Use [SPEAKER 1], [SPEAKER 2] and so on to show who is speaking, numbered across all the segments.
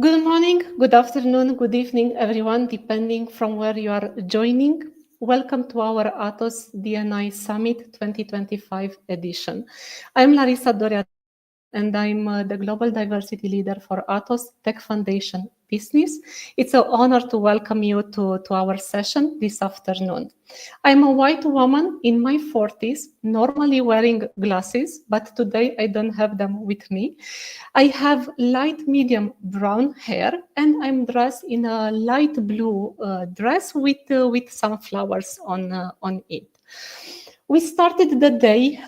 [SPEAKER 1] Good morning, good afternoon, good evening, everyone, depending from where you are joining. Welcome to our Atos DNI Summit 2025 edition. I'm Larissa Doria, and I'm the Global Diversity Leader for Atos Tech Foundation Business. It's an honor to welcome you to our session this afternoon. I'm a white woman in my 40s, normally wearing glasses, but today I don't have them with me. I have light medium brown hair and I'm dressed in a light blue dress with some flowers on it. We started the day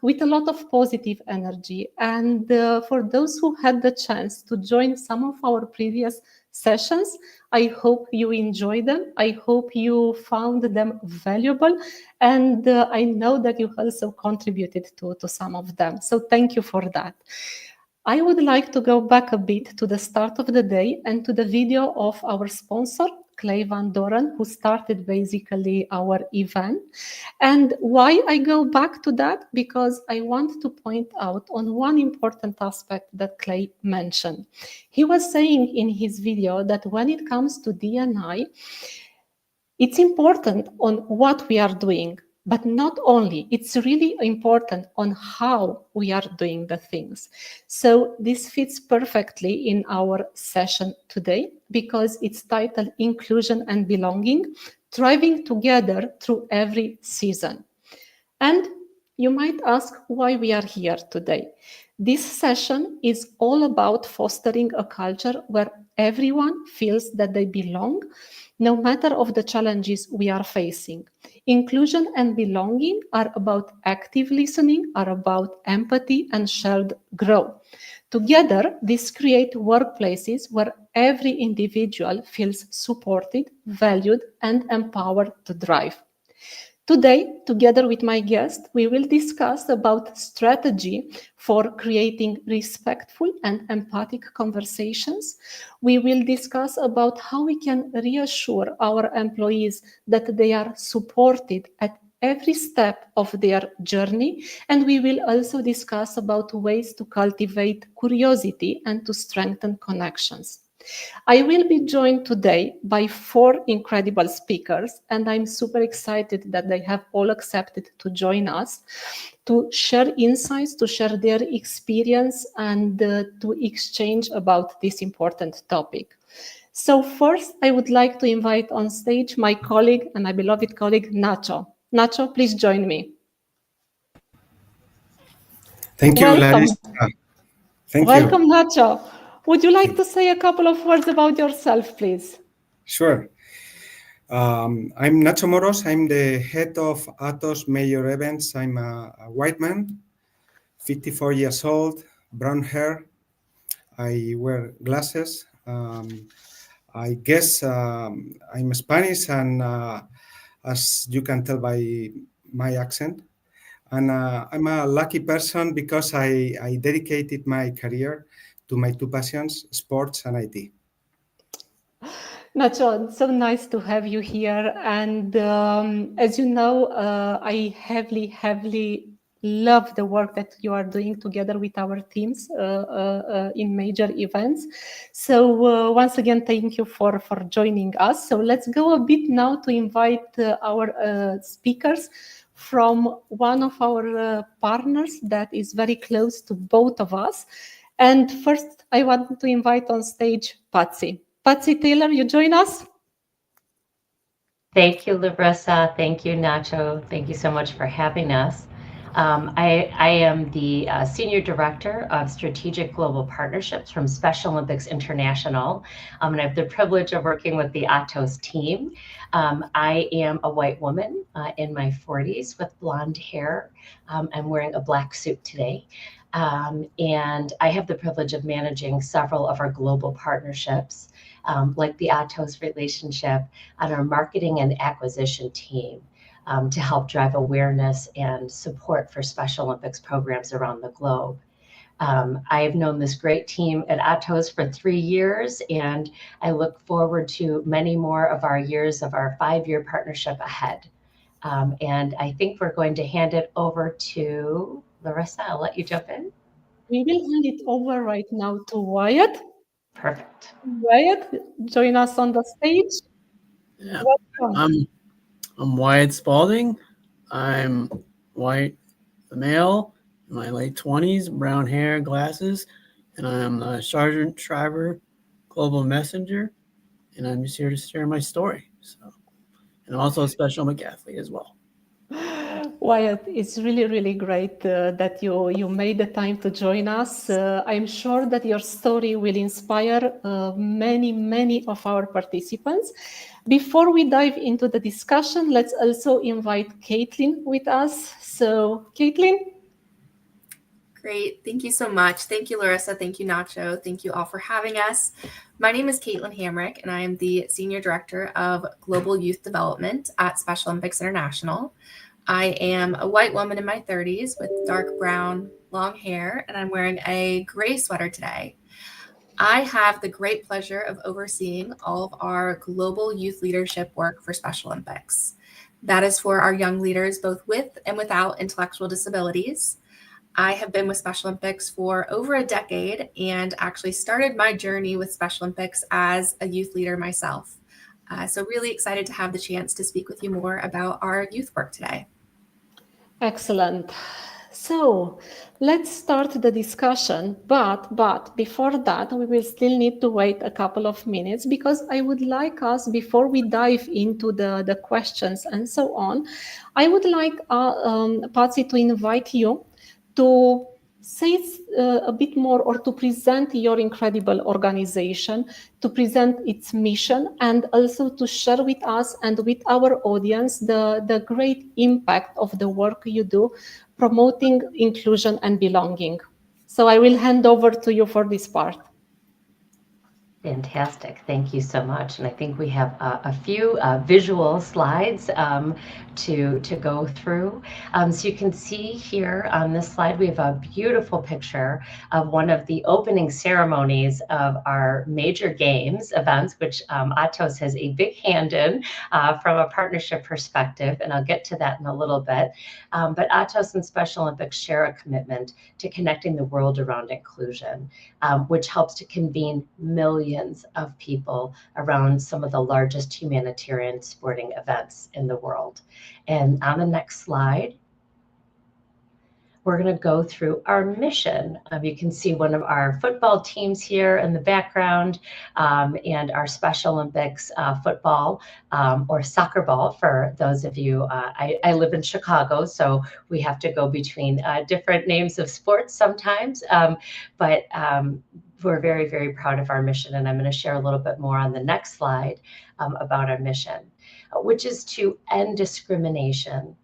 [SPEAKER 1] with a lot of positive energy. And for those who had the chance to join some of our previous sessions, I hope you enjoyed them. I hope you found them valuable. And I know that you also contributed to some of them. So thank you for that. I would like to go back a bit to the start of the day and to the video of our sponsor, Clay Van Doren, who started basically our event. And why I go back to that? Because I want to point out on one important aspect that Clay mentioned. He was saying in his video that when it comes to D&I, it's important on what we are doing, but not only, it's really important on how we are doing the things. So this fits perfectly in our session today because it's titled Inclusion and Belonging, Thriving Together Through Every Season. And you might ask why we are here today. This session is all about fostering a culture where everyone feels that they belong, no matter of the challenges we are facing. Inclusion and belonging are about active listening, are about empathy and shared growth. Together, this create workplaces where every individual feels supported, valued, and empowered to thrive. Today, together with my guest, we will discuss about strategy for creating respectful and empathic conversations. We will discuss about how we can reassure our employees that they are supported at every step of their journey. And we will also discuss about ways to cultivate curiosity and to strengthen connections. I will be joined today by four incredible speakers, and I'm super excited that they have all accepted to join us to share insights, to share their experience, and to exchange about this important topic. So first, I would like to invite on stage my colleague and my beloved colleague, Nacho. Nacho, please join me.
[SPEAKER 2] Thank you,
[SPEAKER 1] Welcome.
[SPEAKER 2] Larissa. Thank you.
[SPEAKER 1] Welcome, Nacho. Would you like to say a couple of words about yourself, please?
[SPEAKER 2] Sure. I'm Nacho Moros. I'm the head of Atos Major Events. I'm a white man, 54 years old, brown hair. I wear glasses. I guess I'm Spanish, and as you can tell by my accent. And I'm a lucky person because I dedicated my career to my two passions, sports and IT.
[SPEAKER 1] Nacho, so nice to have you here. And as you know, I heavily love the work that you are doing together with our teams in major events. So once again, thank you for joining us. So let's go a bit now to invite our speakers from one of our partners that is very close to both of us. And first, I want to invite on stage Patsy. Patsy Taylor, you join us?
[SPEAKER 3] Thank you, Larissa. Thank you, Nacho. Thank you so much for having us. I am the Senior Director of Strategic Global Partnerships from Special Olympics International, and I have the privilege of working with the Atos team. I am a white woman in my 40s with blonde hair. I'm wearing a black suit today. And I have the privilege of managing several of our global partnerships, like the Atos relationship, on our marketing and acquisition team to help drive awareness and support for Special Olympics programs around the globe. I have known this great team at Atos for 3 years, and I look forward to many more of our years of our 5-year partnership ahead. And I think we're going to hand it over to Larissa. I'll let you jump in.
[SPEAKER 1] We will hand it over right now to Wyatt.
[SPEAKER 3] Perfect.
[SPEAKER 1] Wyatt, join us on the stage.
[SPEAKER 4] Yeah,
[SPEAKER 1] Welcome.
[SPEAKER 4] I'm Wyatt Spalding. I'm white, male, in my late 20s, brown hair, glasses, and I'm a Sergeant Shriver Global Messenger, and I'm just here to share my story. So, and I'm also a Special Olympic athlete as well.
[SPEAKER 1] Wyatt, it's really, really great that you made the time to join us. I'm sure that your story will inspire many of our participants. Before we dive into the discussion, let's also invite Caitlin with us. So, Caitlin.
[SPEAKER 5] Great. Thank you so much. Thank you, Larissa. Thank you, Nacho. Thank you all for having us. My name is Caitlin Hamrick, and I am the Senior Director of Global Youth Development at Special Olympics International. I am a white woman in my 30s with dark brown, long hair, and I'm wearing a gray sweater today. I have the great pleasure of overseeing all of our global youth leadership work for Special Olympics. That is for our young leaders, both with and without intellectual disabilities. I have been with Special Olympics for over a decade and actually started my journey with Special Olympics as a youth leader myself. So really excited to have the chance to speak with you more about our youth work today.
[SPEAKER 1] Excellent. So let's start the discussion, but before that, we will still need to wait a couple of minutes because I would like us, before we dive into the questions and so on, I would like Patsy to invite you to say a bit more or to present your incredible organization, to present its mission, and also to share with us and with our audience the great impact of the work you do promoting inclusion and belonging. So I will hand over to you for this part.
[SPEAKER 3] Fantastic. Thank you so much. And I think we have a few visual slides to go through. So you can see here on this slide, we have a beautiful picture of one of the opening ceremonies of our major games events, which Atos has a big hand in from a partnership perspective. And I'll get to that in a little bit. But Atos and Special Olympics share a commitment to connecting the world around inclusion, which helps to convene millions of people around some of the largest humanitarian sporting events in the world. And on the next slide, we're going to go through our mission. You can see one of our football teams here in the background, and our Special Olympics football or soccer ball for those of you. I live in Chicago, so we have to go between different names of sports sometimes, but we're very proud of our mission, and I'm going to share a little bit more on the next slide about our mission, which is to end discrimination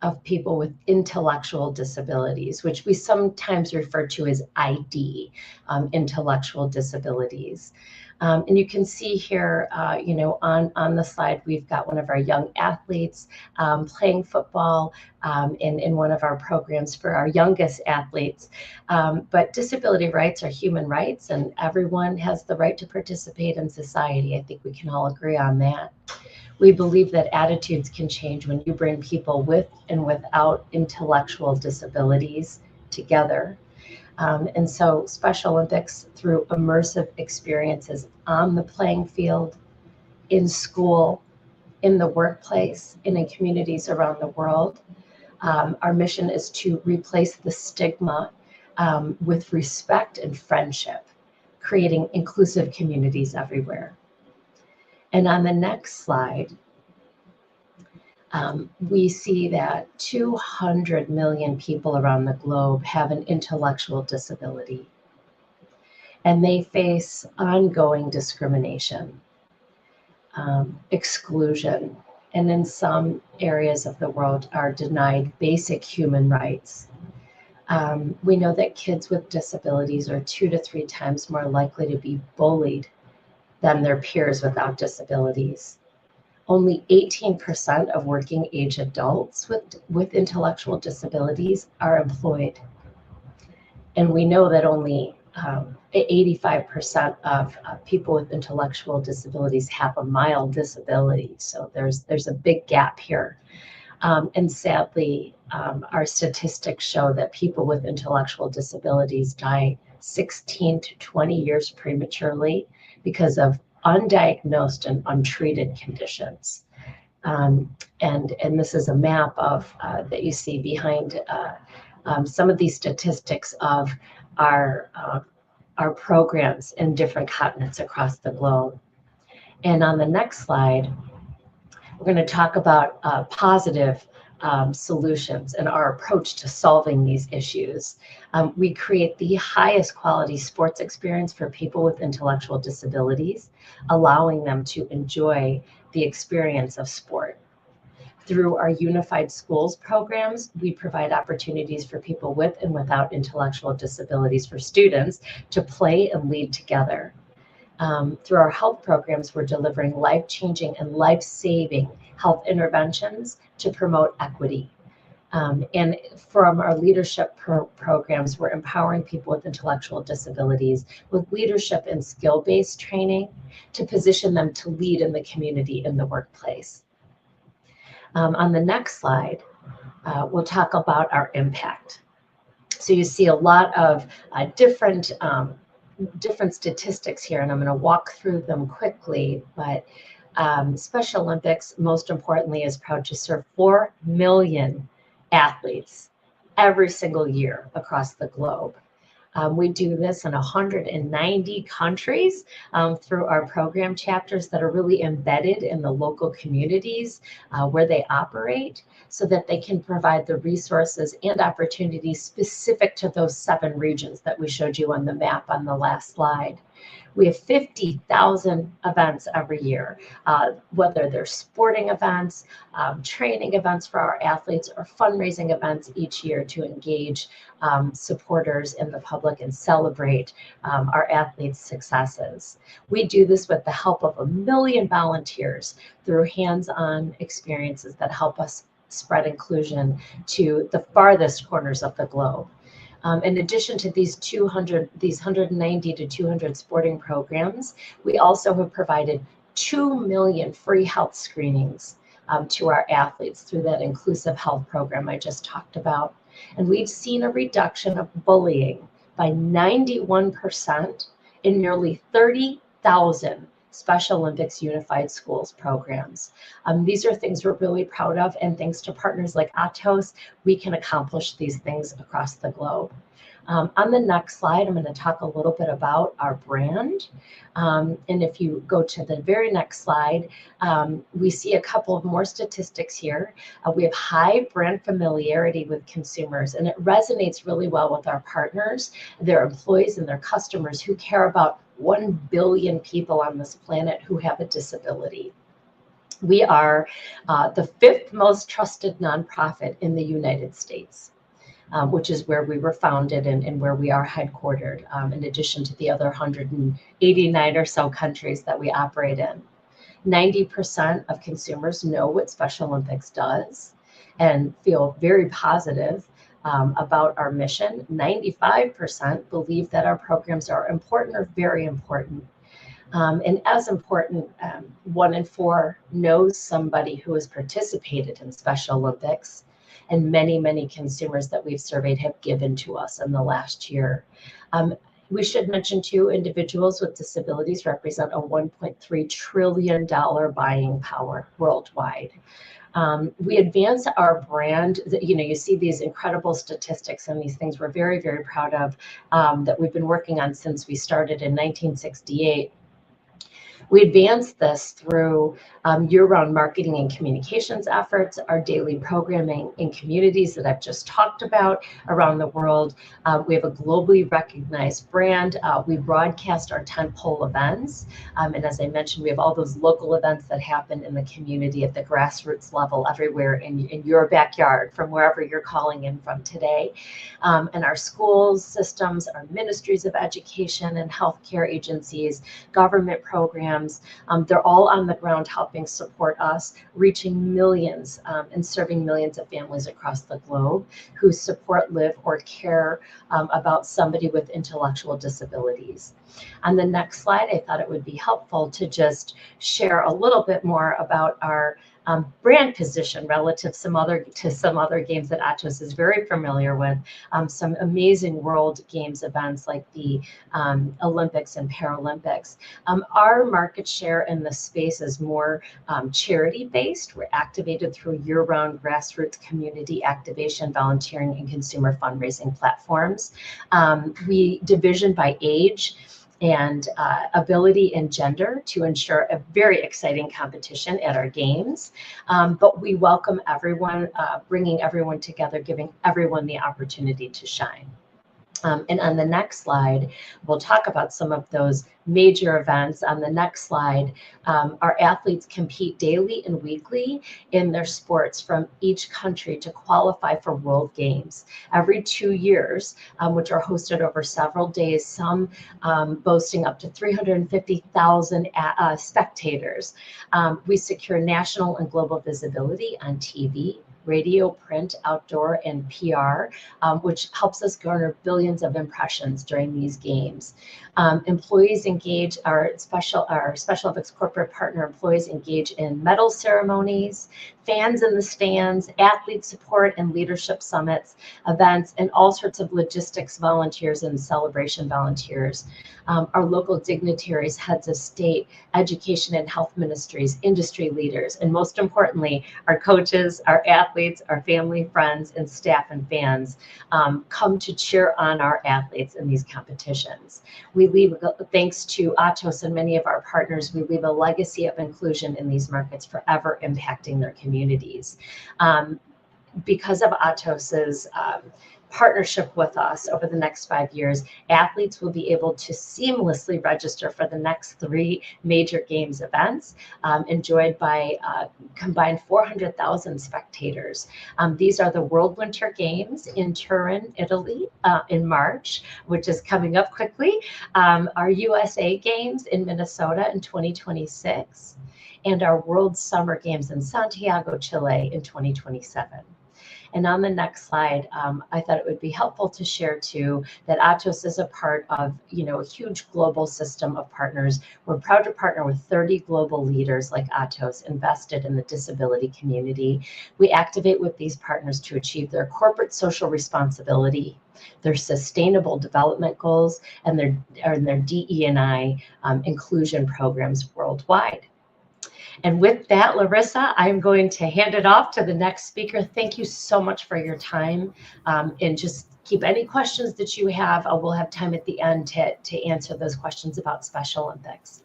[SPEAKER 3] of people with intellectual disabilities, which we sometimes refer to as ID, intellectual disabilities. And you can see here, on the slide, we've got one of our young athletes playing football in one of our programs for our youngest athletes. But disability rights are human rights, and everyone has the right to participate in society. I think we can all agree on that. We believe that attitudes can change when you bring people with and without intellectual disabilities together. And so Special Olympics, through immersive experiences on the playing field, in school, in the workplace, and in communities around the world, our mission is to replace the stigma with respect and friendship, creating inclusive communities everywhere. And on the next slide, we see that 200 million people around the globe have an intellectual disability, and they face ongoing discrimination, exclusion, and in some areas of the world are denied basic human rights. We know that kids with disabilities are 2 to 3 times more likely to be bullied than their peers without disabilities. Only 18% of working age adults with intellectual disabilities are employed. And we know that only 85% of people with intellectual disabilities have a mild disability. So there's a big gap here. And sadly, our statistics show that people with intellectual disabilities die 16 to 20 years prematurely because of undiagnosed and untreated conditions. And this is a map of that you see behind some of these statistics of our programs in different continents across the globe. And on the next slide, we're going to talk about positive solutions and our approach to solving these issues. We create the highest quality sports experience for people with intellectual disabilities, allowing them to enjoy the experience of sport. Through our Unified Schools programs, we provide opportunities for people with and without intellectual disabilities, for students to play and lead together. Through our health programs, we're delivering life-changing and life-saving health interventions to promote equity. And from our leadership programs, we're empowering people with intellectual disabilities with leadership and skill-based training to position them to lead in the community, in the workplace. On the next slide, we'll talk about our impact. So you see a lot of different statistics here, and I'm going to walk through them quickly, but Special Olympics, most importantly, is proud to serve 4 million athletes every single year across the globe. We do this in 190 countries through our program chapters that are really embedded in the local communities where they operate, so that they can provide the resources and opportunities specific to those 7 regions that we showed you on the map on the last slide. We have 50,000 events every year, whether they're sporting events, training events for our athletes, or fundraising events each year to engage supporters in the public and celebrate our athletes' successes. We do this with the help of 1 million volunteers through hands-on experiences that help us spread inclusion to the farthest corners of the globe. In addition to these 190 to 200 sporting programs, we also have provided 2 million free health screenings to our athletes through that inclusive health program I just talked about. And we've seen a reduction of bullying by 91% in nearly 30,000 Special Olympics Unified Schools programs. These are things we're really proud of, and thanks to partners like Atos, we can accomplish these things across the globe. On the next slide, I'm going to talk a little bit about our brand. And if you go to the very next slide, we see a couple of more statistics here. We have high brand familiarity with consumers, and it resonates really well with our partners, their employees, and their customers who care about 1 billion people on this planet who have a disability. We are the 5th most trusted nonprofit in the United States, which is where we were founded and where we are headquartered, in addition to the other 189 or so countries that we operate in. 90% of consumers know what Special Olympics does and feel very positive about our mission. 95% believe that our programs are important or very important. And as important, 1 in 4 knows somebody who has participated in Special Olympics, and many, many consumers that we've surveyed have given to us in the last year. We should mention too, individuals with disabilities represent a $1.3 trillion buying power worldwide. We advance our brand. You see these incredible statistics and these things we're very, very proud of that we've been working on since we started in 1968. We advance this through year-round marketing and communications efforts, our daily programming in communities that I've just talked about around the world. We have a globally recognized brand. We broadcast our tentpole events. And as I mentioned, we have all those local events that happen in the community at the grassroots level everywhere in your backyard, from wherever you're calling in from today. And our schools, systems, our ministries of education and healthcare agencies, government programs, they're all on the ground helping support us, reaching millions and serving millions of families across the globe who support, live, or care about somebody with intellectual disabilities. On the next slide, I thought it would be helpful to just share a little bit more about our brand position relative to some other games that Atos is very familiar with. Some amazing world games events like the Olympics and Paralympics. Our market share in the space is more charity-based. We're activated through year-round grassroots community activation, volunteering, and consumer fundraising platforms. We division by age and ability and gender to ensure a very exciting competition at our games. But we welcome everyone, bringing everyone together, giving everyone the opportunity to shine. And on the next slide, we'll talk about some of those major events. On the next slide, our athletes compete daily and weekly in their sports from each country to qualify for World Games every 2 years, which are hosted over several days, some boasting up to 350,000 spectators. We secure national and global visibility on TV, radio, print, outdoor, and PR, which helps us garner billions of impressions during these games. Employees engage, our Special Olympics corporate partner employees engage in medal ceremonies, fans in the stands, athlete support and leadership summits, events, and all sorts of logistics volunteers and celebration volunteers. Our local dignitaries, heads of state, education and health ministries, industry leaders, and most importantly, our coaches, our athletes, our family, friends, and staff and fans come to cheer on our athletes in these competitions. We leave, thanks to Atos and many of our partners, we leave a legacy of inclusion in these markets forever impacting their communities. Because of Atos's partnership with us over the next 5 years, athletes will be able to seamlessly register for the next 3 major games events, enjoyed by combined 400,000 spectators. These are the World Winter Games in Turin, Italy, in March, which is coming up quickly, our USA Games in Minnesota in 2026, and our World Summer Games in Santiago, Chile in 2027. And on the next slide, I thought it would be helpful to share too that Atos is a part of, a huge global system of partners. We're proud to partner with 30 global leaders like Atos invested in the disability community. We activate with these partners to achieve their corporate social responsibility, their sustainable development goals, and their DE&I inclusion programs worldwide. And with that, Larissa, I'm going to hand it off to the next speaker. Thank you so much for your time. And just keep any questions that you have. We'll have time at the end to answer those questions about Special Olympics.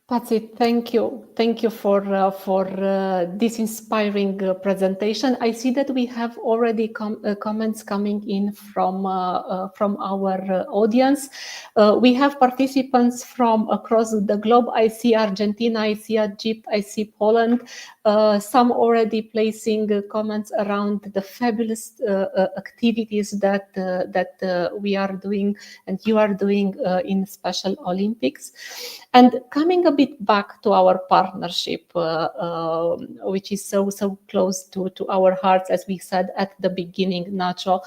[SPEAKER 1] Patsy, thank you. Thank you for this inspiring presentation. I see that we have already comments coming in from our audience. We have participants from across the globe. I see Argentina, I see Egypt, I see Poland. Some already placing comments around the fabulous activities that we are doing and you are doing in Special Olympics. And coming a bit back to our partnership, which is so close to our hearts, as we said at the beginning, Nacho,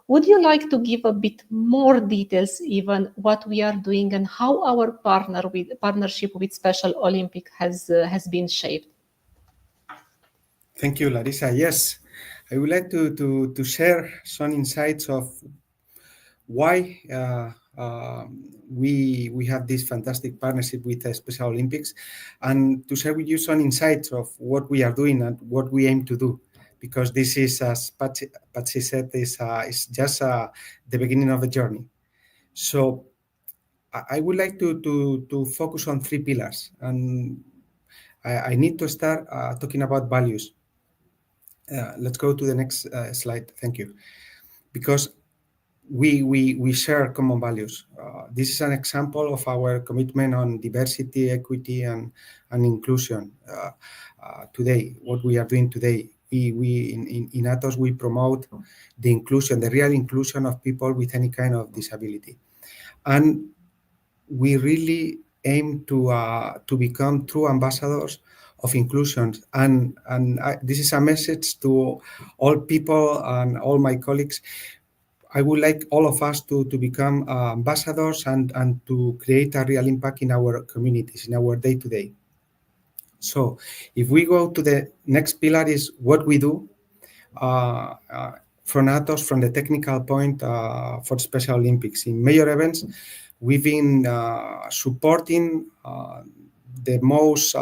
[SPEAKER 1] would you like to give a bit more details, even what we are doing and how our partnership with Special Olympics has been shaped?
[SPEAKER 2] Thank you, Larissa. Yes, I would like to share some insights of why we have this fantastic partnership with the Special Olympics, and to share with you some insights of what we are doing and what we aim to do. Because this is, as Patsy said, is just the beginning of the journey. So I would like to focus on 3 pillars, and I need to start talking about values. Let's go to the next slide. Thank you. Because we share common values. This is an example of our commitment on diversity, equity, and inclusion. Today, what we are doing today, in Atos, we promote the inclusion, the real inclusion of people with any kind of disability, and we really aim to become true ambassadors of inclusion. And this is a message to all people and all my colleagues. I would like all of us to become ambassadors and to create a real impact in our communities, in our day-to-day. So if we go to the next pillar is what we do from Atos, from the technical point for Special Olympics. In major events, we've been supporting the most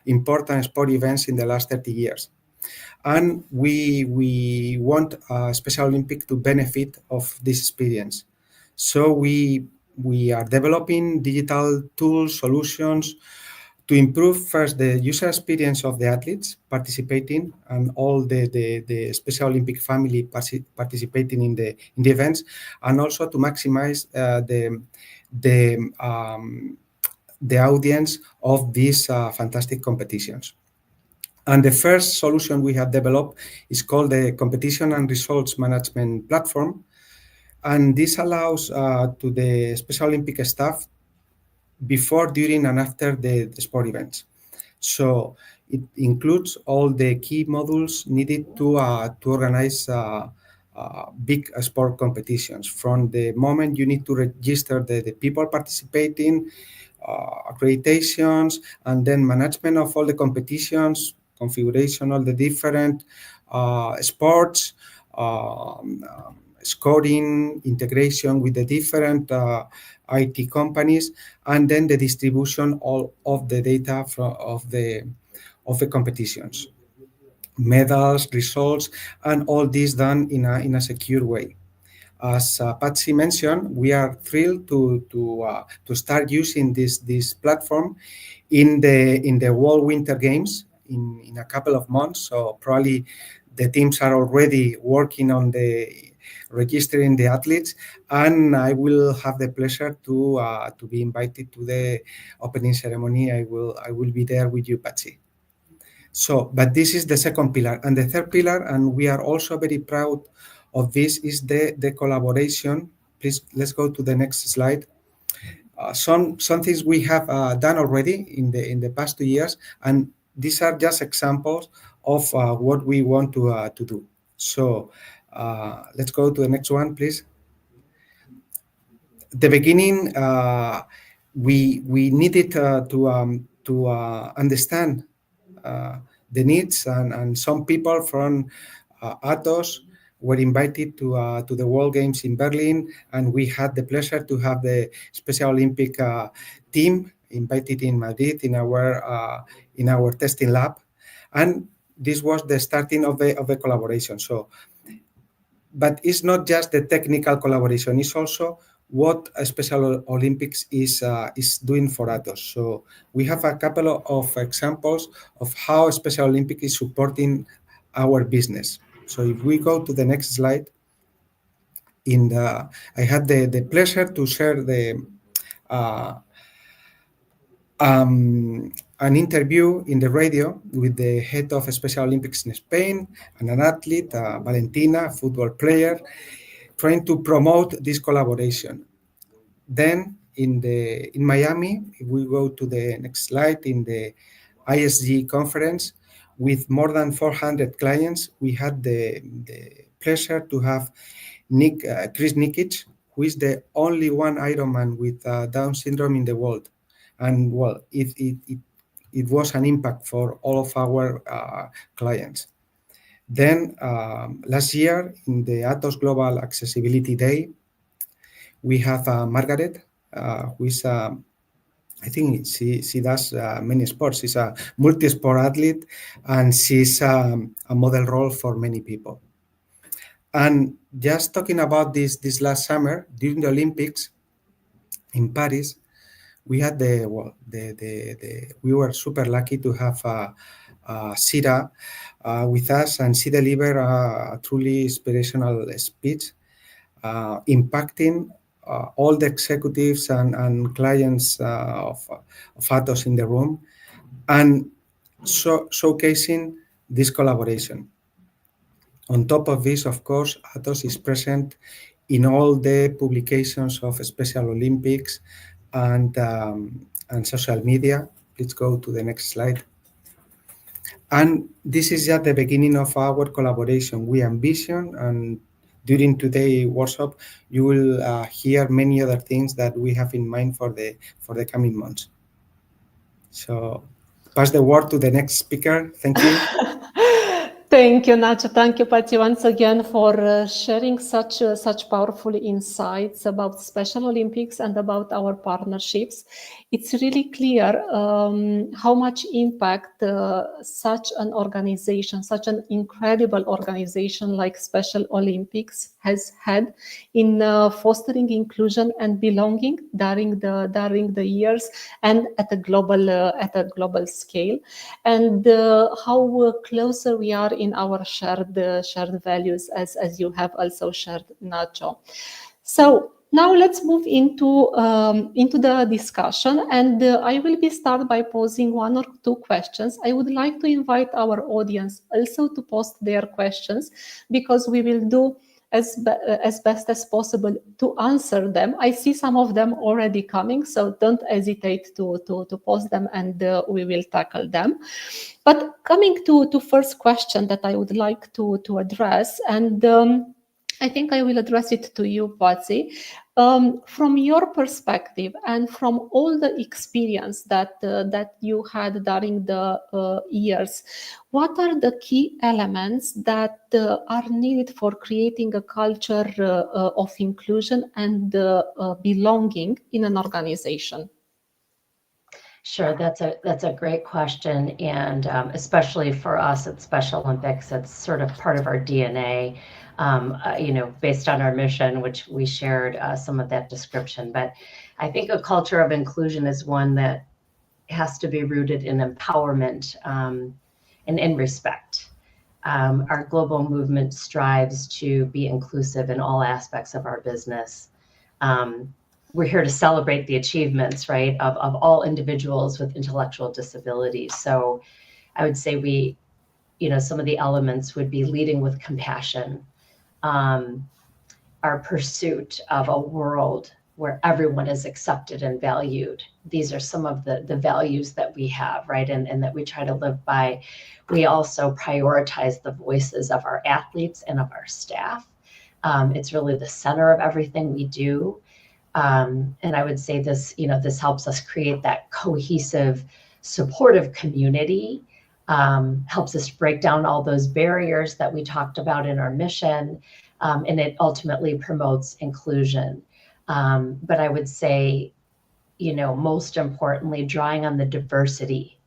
[SPEAKER 2] important sport events in the last 30 years. And we want Special Olympic to benefit of this experience. So we are developing digital tools, solutions to improve first the user experience of the athletes participating and all the Special Olympic family participating in the events, and also to maximize the audience of these fantastic competitions. And the first solution we have developed is called the Competition and Results Management Platform. And this allows to the Special Olympic staff before, during, and after the sport events. So it includes all the key modules needed to organize big sport competitions. From the moment you need to register the people participating, accreditations, and then management of all the competitions, configuration of the different sports, scoring, integration with the different IT companies, and then the distribution of the data of the competitions, medals, results, and all this done in a secure way. As Patsy mentioned, we are thrilled to start using this platform in the World Winter Games in a couple of months. So probably the teams are already working on the registering the athletes, and I will have the pleasure to be invited to the opening ceremony. I will be there with you, Patsy. So, but this is the second pillar. And the third pillar, and we are also very proud of this, is the collaboration. Please, let's go to the next slide. Some things we have done already in the past 2 years, and these are just examples of what we want to do. So let's go to the next one, please. The beginning, we needed to understand the needs, and some people from Atos were invited to the World Games in Berlin, and we had the pleasure to have the Special Olympic team invited in Madrid in our testing lab, and this was the starting of the collaboration. So, but it's not just the technical collaboration; it's also what a Special Olympics is doing for Atos. So we have a couple of examples of how Special Olympics is supporting our business. So if we go to the next slide, I had the pleasure to share an interview in the radio with the head of Special Olympics in Spain and an athlete, Valentina, a football player, trying to promote this collaboration. Then in Miami, if we go to the next slide, in the ISG conference, with more than 400 clients, we had the pleasure to have Chris Nikic, who is the only one Ironman with Down syndrome in the world. And well, it was an impact for all of our clients. Then last year, in the Atos Global Accessibility Day, we have Margaret, who is I think she does many sports. She's a multi-sport athlete, and she's a model role for many people. And just talking about this last summer, during the Olympics in Paris, we had we were super lucky to have Sira with us, and she delivered a truly inspirational speech, impacting all the executives and clients of Atos in the room, and showcasing this collaboration. On top of this, of course, Atos is present in all the publications of Special Olympics and social media. Please go to the next slide. And this is just the beginning of our collaboration. We envision, and during today's workshop, you will hear many other things that we have in mind for the coming months. So pass the word to the next speaker. Thank you.
[SPEAKER 1] Thank you, Nacho. Thank you, Patty, once again for sharing such powerful insights about Special Olympics and about our partnerships. It's really clear how much impact such an organization, such an incredible organization like Special Olympics has had in fostering inclusion and belonging during the years and at a global scale, and how closer we are in our shared values, as you have also shared, Nacho. So now let's move into the discussion, and I will be start by posing one or two questions. I would like to invite our audience also to post their questions, because we will do as best as possible to answer them. I see some of them already coming, so don't hesitate to post them, and we will tackle them. But coming to first question that I would like to address, and I think I will address it to you, Patsy. From your perspective and from all the experience that you had during the years, what are the key elements that are needed for creating a culture of inclusion and belonging in an organization?
[SPEAKER 3] Sure, that's a great question, and especially for us at Special Olympics, it's sort of part of our DNA. Based on our mission, which we shared some of that description. But I think a culture of inclusion is one that has to be rooted in empowerment and in respect. Our global movement strives to be inclusive in all aspects of our business. We're here to celebrate the achievements, right, of all individuals with intellectual disabilities. So I would say some of the elements would be leading with compassion, our pursuit of a world where everyone is accepted and valued. These are some of the values that we have, right, and that we try to live by. We also prioritize the voices of our athletes and of our staff. It's really the center of everything we do. And I would say this helps us create that cohesive, supportive community, helps us break down all those barriers that we talked about in our mission, and it ultimately promotes inclusion. But I would say, most importantly, drawing on the diversity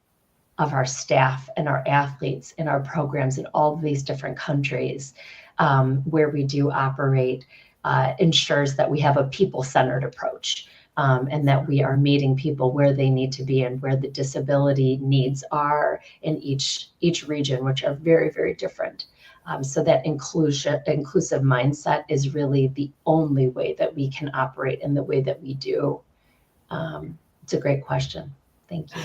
[SPEAKER 3] of our staff and our athletes in our programs in all of these different countries where we do operate, ensures that we have a people-centered approach, and that we are meeting people where they need to be and where the disability needs are in each region, which are very, very different. So that inclusive mindset is really the only way that we can operate in the way that we do. It's a great question. Thank you.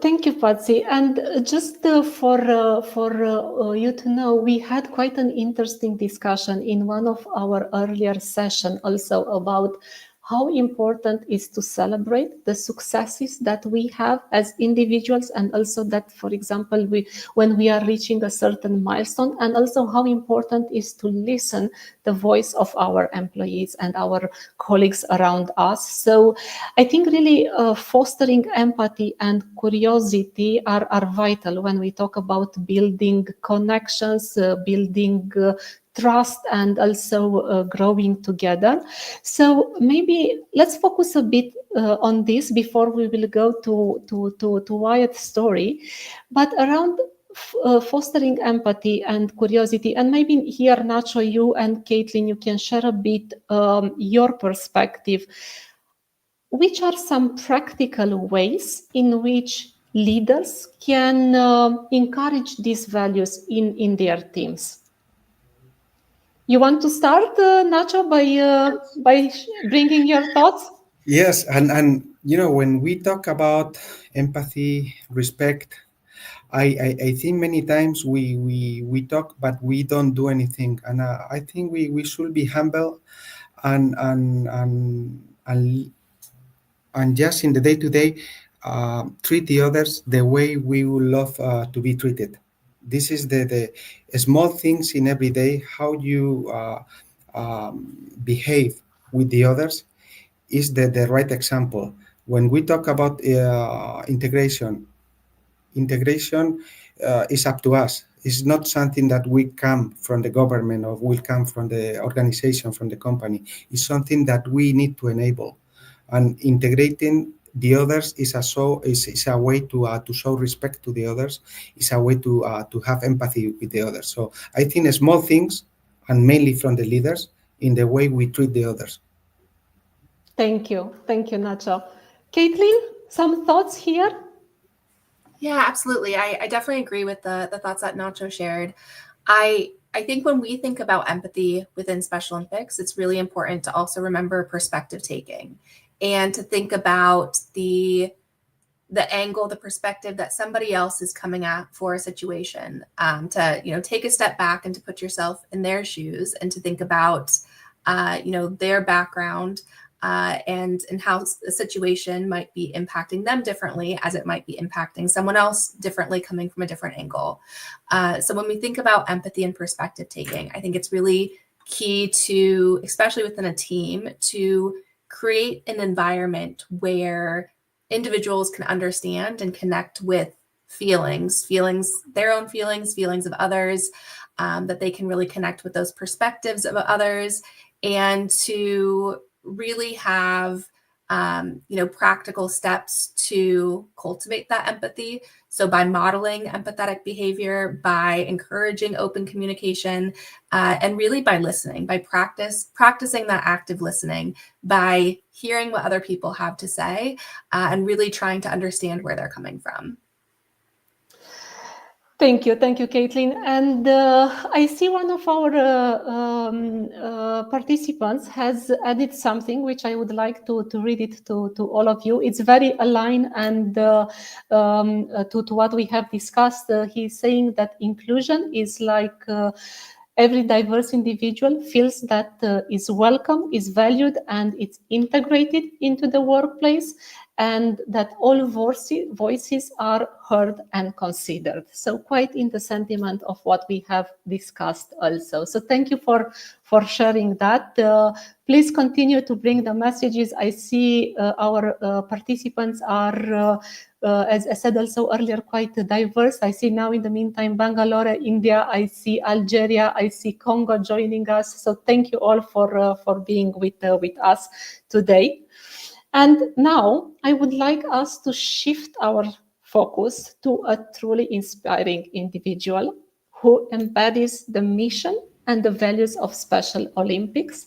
[SPEAKER 1] Thank you, Patsy. And just for you to know, we had quite an interesting discussion in one of our earlier sessions also about how important is to celebrate the successes that we have as individuals, and also that, for example, when we are reaching a certain milestone, and also how important is to listen the voice of our employees and our colleagues around us. So I think really fostering empathy and curiosity are vital when we talk about building connections, building trust, and also growing together. So maybe let's focus a bit on this before we will go to Wyatt's story, but around fostering empathy and curiosity. And maybe here, Nacho, you and Caitlin, you can share a bit your perspective. Which are some practical ways in which leaders can encourage these values in their teams? You want to start, Nacho, by bringing your thoughts?
[SPEAKER 2] Yes, and when we talk about empathy, respect, I think many times we talk, but we don't do anything, and I think we should be humble and just in the day to day treat the others the way we would love to be treated. This is the small things in every day, how you behave with the others is the right example. When we talk about integration, integration is up to us. It's not something that we come from the government or will come from the organization, from the company. It's something that we need to enable. And integrating the others is a way to show respect to the others. It's a way to have empathy with the others. So I think small things, and mainly from the leaders, in the way we treat the others.
[SPEAKER 1] Thank you, Nacho. Caitlin, some thoughts here?
[SPEAKER 5] Yeah, absolutely. I definitely agree with the thoughts that Nacho shared. I think when we think about empathy within Special Olympics, it's really important to also remember perspective taking and to think about the angle, the perspective that somebody else is coming at for a situation. To take a step back and to put yourself in their shoes and to think about their background. And how a situation might be impacting them differently as it might be impacting someone else differently coming from a different angle. So when we think about empathy and perspective taking, I think it's really key to, especially within a team, to create an environment where individuals can understand and connect with feelings, their own feelings of others, that they can really connect with those perspectives of others, and to really have practical steps to cultivate that empathy. So by modeling empathetic behavior, by encouraging open communication, and really by listening, by practicing that active listening, by hearing what other people have to say, and really trying to understand where they're coming from.
[SPEAKER 1] Thank you, Caitlin. And I see one of our participants has added something which I would like to read it to all of you. It's very aligned and to what we have discussed. He's saying that inclusion is like every diverse individual feels that is welcome, is valued, and it's integrated into the workplace, and that all voices are heard and considered. So quite in the sentiment of what we have discussed also. So thank you for sharing that. Please continue to bring the messages. I see our participants are, as I said also earlier, quite diverse. I see now in the meantime Bangalore, India. I see Algeria. I see Congo joining us. So thank you all for being with us today. And now I would like us to shift our focus to a truly inspiring individual who embodies the mission and the values of Special Olympics.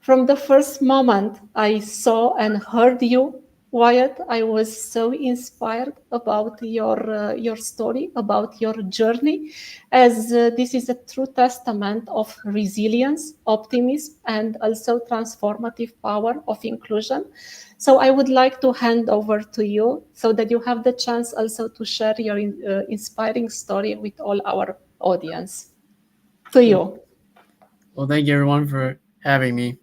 [SPEAKER 1] From the first moment I saw and heard you, Wyatt, I was so inspired about your story, about your journey, as this is a true testament of resilience, optimism, and also transformative power of inclusion. So I would like to hand over to you so that you have the chance also to share your inspiring story with all our audience. To you.
[SPEAKER 4] Well, thank you everyone for having me.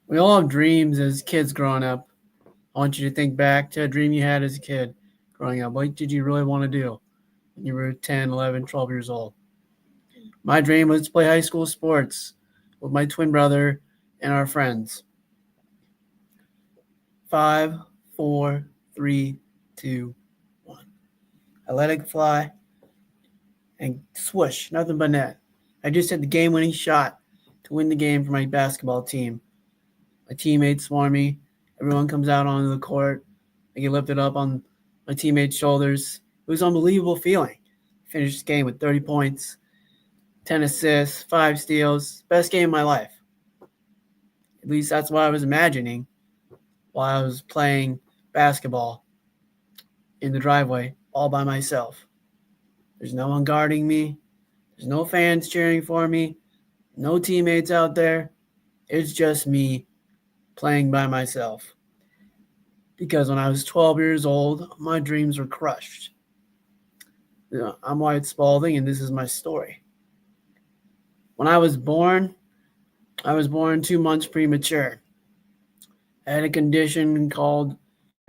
[SPEAKER 4] We all have dreams as kids growing up. I want you to think back to a dream you had as a kid growing up. What did you really want to do when you were 10, 11, 12 years old? My dream was to play high school sports with my twin brother and our friends. 5, 4, 3, 2, 1. I let it fly and swoosh, nothing but net. I just hit the game-winning shot to win the game for my basketball team. My teammates swarm me. Everyone comes out onto the court. I get lifted up on my teammates' shoulders. It was an unbelievable feeling. I finished this game with 30 points, 10 assists, 5 steals. Best game of my life. At least that's what I was imagining while I was playing basketball in the driveway all by myself. There's no one guarding me. There's no fans cheering for me. No teammates out there. It's just me playing by myself. Because when I was 12 years old, my dreams were crushed. I'm Wyatt Spalding, and this is my story. When I was born 2 months premature. I had a condition called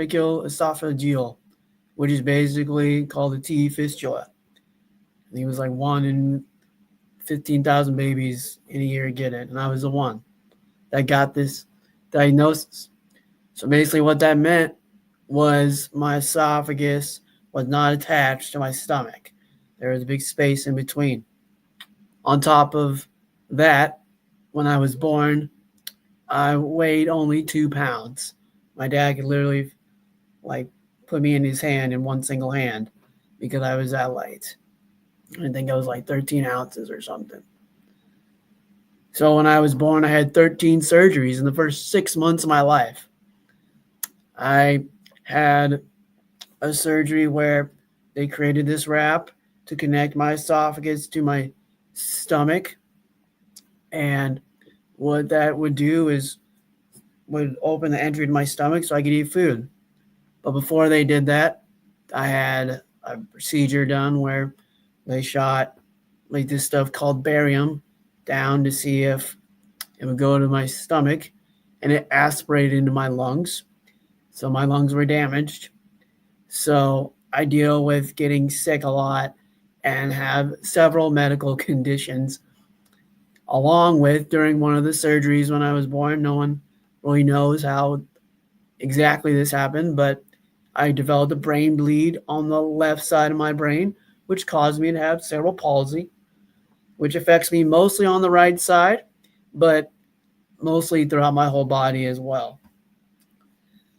[SPEAKER 4] tracheoesophageal, which is basically called a T fistula. I think it was like 1 in 15,000 babies in a year get it, and I was the one that got this diagnosis. So basically what that meant was my esophagus was not attached to my stomach. There was a big space in between. On top of that, when I was born, I weighed only 2 pounds. My dad could literally like put me in his hand in one single hand because I was that light. I think I was like 13 ounces or something. So when I was born, I had 13 surgeries in the first 6 months of my life. I had a surgery where they created this wrap to connect my esophagus to my stomach. And what that would do is would open the entry to my stomach so I could eat food. But before they did that, I had a procedure done where they shot like this stuff called barium down to see if it would go to my stomach, and it aspirated into my lungs. So my lungs were damaged. So I deal with getting sick a lot and have several medical conditions. Along with during one of the surgeries when I was born, no one really knows how exactly this happened, but I developed a brain bleed on the left side of my brain, which caused me to have cerebral palsy, which affects me mostly on the right side, but mostly throughout my whole body as well.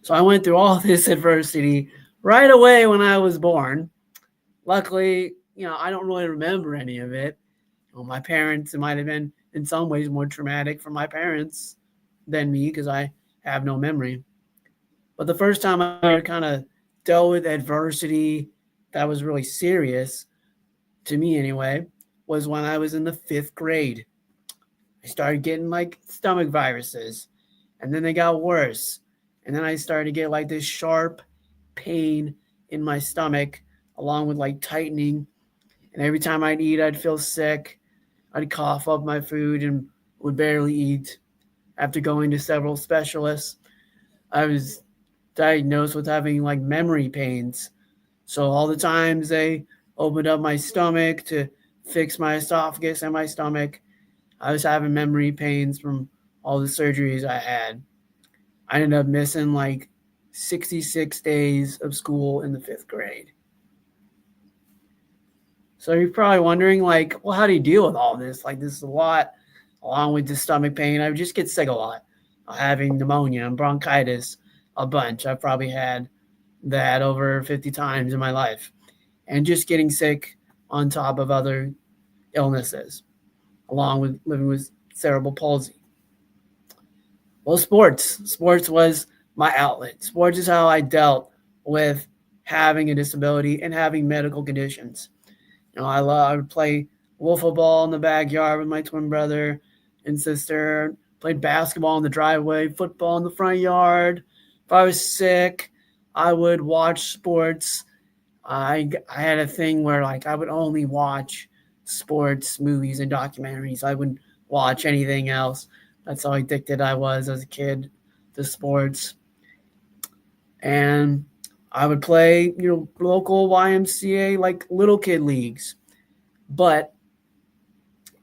[SPEAKER 4] So I went through all this adversity right away when I was born. Luckily, I don't really remember any of it. My parents, it might have been in some ways more traumatic for my parents than me because I have no memory. But the first time I kind of dealt with adversity that was really serious, to me anyway, was when I was in the 5th grade. I started getting like stomach viruses, and then they got worse. And then I started to get like this sharp pain in my stomach, along with like tightening. And every time I'd eat, I'd feel sick. I'd cough up my food and would barely eat. After going to several specialists, I was diagnosed with having like memory pains. So all the times they opened up my stomach to fix my esophagus and my stomach, I was having memory pains from all the surgeries I had. I ended up missing like 66 days of school in the 5th grade. So you're probably wondering, like, well, how do you deal with all this? Like, this is a lot, along with the stomach pain. I would just get sick a lot. Having pneumonia and bronchitis a bunch. I've probably had that over 50 times in my life. And just getting sick on top of other illnesses, along with living with cerebral palsy. Well, sports was my outlet. Sports is how I dealt with having a disability and having medical conditions. I would play wiffle ball in the backyard with my twin brother and sister, played basketball in the driveway, football in the front yard. If I was sick, I would watch sports. I had a thing where like I would only watch sports movies and documentaries. I wouldn't watch anything else. That's how addicted I was as a kid to sports. And I would play, local YMCA, like little kid leagues. But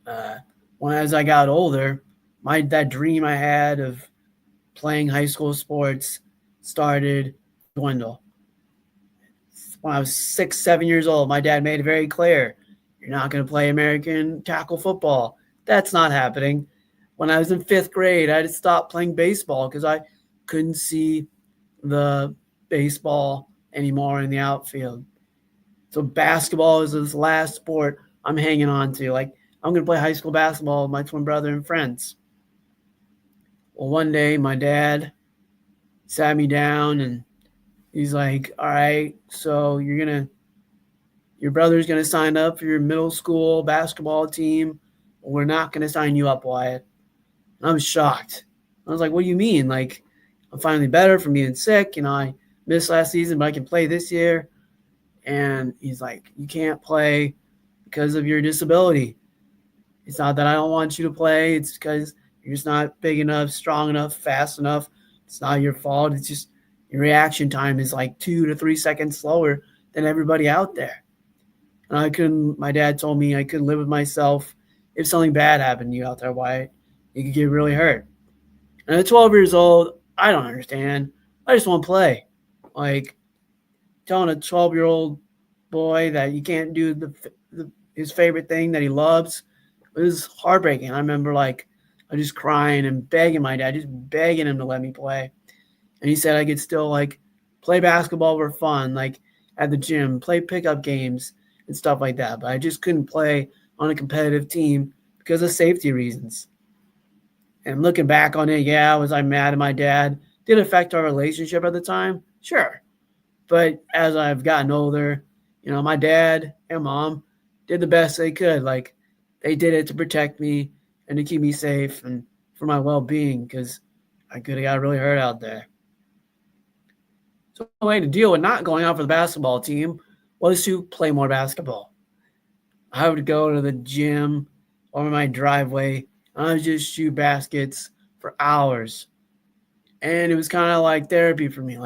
[SPEAKER 4] as I got older, that dream I had of playing high school sports started to dwindle. When I was 6, 7 years old, my dad made it very clear, you're not going to play American tackle football. That's not happening. When I was in 5th grade, I had to stop playing baseball because I couldn't see the baseball anymore in the outfield. So basketball is this last sport I'm hanging on to. Like, I'm going to play high school basketball with my twin brother and friends. Well, one day my dad sat me down and he's like, all right, so your brother's going to sign up for your middle school basketball team. We're not going to sign you up, Wyatt. And I was shocked. I was like, what do you mean? Like, I'm finally better from being sick. I missed last season, but I can play this year. And he's like, you can't play because of your disability. It's not that I don't want you to play. It's because you're just not big enough, strong enough, fast enough. It's not your fault. It's just your reaction time is like 2 to 3 seconds slower than everybody out there. And my dad told me I couldn't live with myself. If something bad happened to you out there, Wyatt, you could get really hurt. And at 12 years old, I don't understand. I just want to play. Like, telling a 12-year-old boy that you can't do his favorite thing that he loves. It was heartbreaking. I remember I just crying and begging my dad, just begging him to let me play. And he said I could still play basketball for fun, at the gym, play pickup games and stuff like that. But I just couldn't play on a competitive team because of safety reasons. And looking back on it, was I mad at my dad? Did it affect our relationship at the time? Sure. But as I've gotten older, my dad and mom did the best they could. They did it to protect me and to keep me safe and for my well-being, because I could have got really hurt out there. So the way to deal with not going out for the basketball team was to play more basketball. I would go to the gym or my driveway, and I would just shoot baskets for hours. And it was kind of like therapy for me.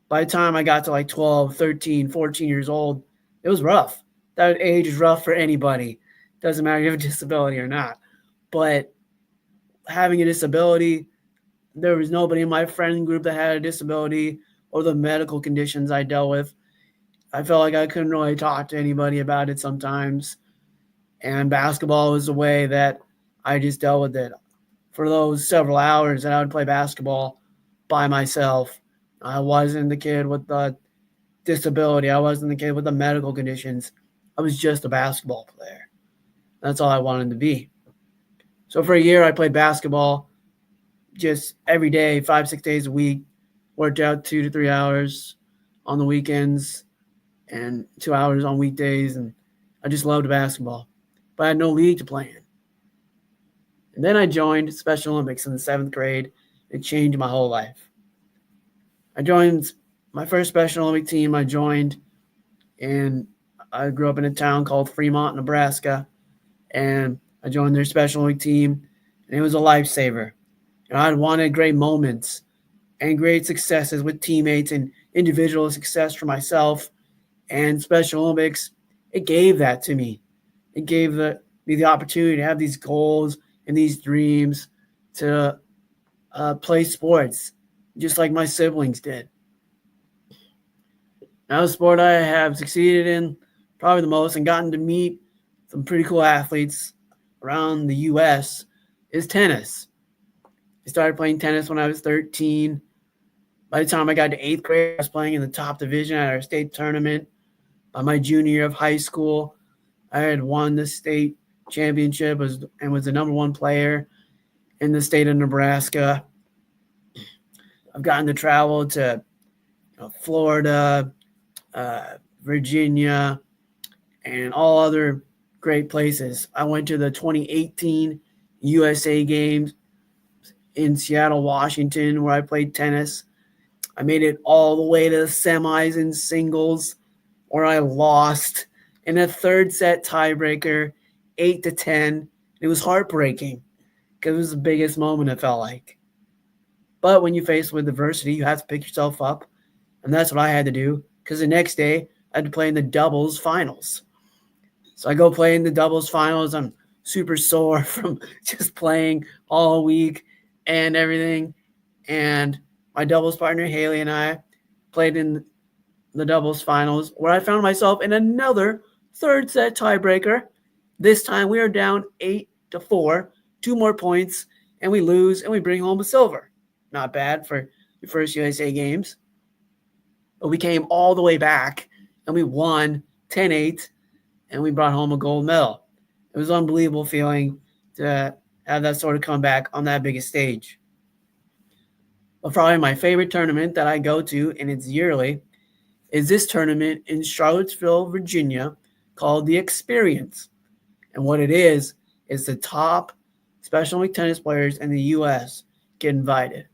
[SPEAKER 4] By the time I got to 12, 13, 14 years old, it was rough. That age is rough for anybody. Doesn't matter if you have a disability or not. But having a disability, there was nobody in my friend group that had a disability or the medical conditions I dealt with. I felt like I couldn't really talk to anybody about it sometimes. And basketball was the way that I just dealt with it. For those several hours that I would play basketball by myself, I wasn't the kid with the disability. I wasn't the kid with the medical conditions. I was just a basketball player. That's all I wanted to be. So for a year, I played basketball just every day, 5-6 days a week, worked out 2 to 3 hours on the weekends and 2 hours on weekdays. And I just loved basketball, but I had no league to play in. And then I joined Special Olympics in the 7th grade. It changed my whole life. I joined my first Special Olympic team. I grew up in a town called Fremont, Nebraska, and I joined their Special Olympic team, and it was a lifesaver. And I wanted great moments and great successes with teammates and individual success for myself. And Special Olympics, it gave that to me. It gave me the opportunity to have these goals and these dreams to play sports, just like my siblings did. Now, the sport I have succeeded in probably the most and gotten to meet some pretty cool athletes around the U.S. is tennis. I started playing tennis when I was 13. By the time I got to 8th grade, I was playing in the top division at our state tournament. By my junior year of high school, I had won the state championship and was the number 1 player in the state of Nebraska. I've gotten to travel to Florida, Virginia, and all other great places. I went to the 2018 USA Games in Seattle, Washington, where I played tennis. I made it all the way to the semis in singles, where I lost in a 3rd set tiebreaker, 8-10. It was heartbreaking because it was the biggest moment, it felt like. But when you face with adversity, you have to pick yourself up. And that's what I had to do, because the next day I had to play in the doubles finals. So I go play in the doubles finals. I'm super sore from just playing all week and everything. And my doubles partner, Haley, and I played in the doubles finals, where I found myself in another 3rd set tiebreaker. This time we are down 8-4, 2 more points, and we lose, and we bring home a silver. Not bad for the first USA Games. But we came all the way back, and we won 10-8, and we brought home a gold medal. It was an unbelievable feeling to have that sort of comeback on that biggest stage. But probably my favorite tournament that I go to, and it's yearly, is this tournament in Charlottesville, Virginia, called the Experience. And what it is the top Special Olympic tennis players in the U.S. get invited.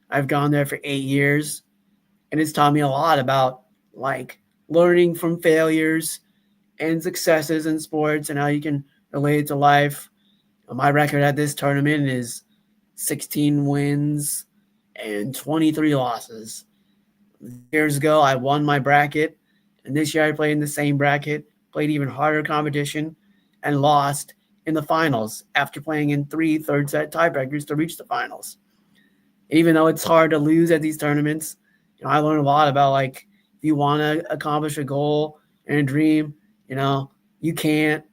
[SPEAKER 4] I've gone there for 8 years, and it's taught me a lot about learning from failures and successes in sports and how you can relate it to life. My record at this tournament is 16 wins and 23 losses. Years ago, I won my bracket, and this year I played in the same bracket, played even harder competition, and lost in the finals after playing in 3 third set tiebreakers to reach the finals. And even though it's hard to lose at these tournaments, I learned a lot about if you want to accomplish a goal and a dream, you can't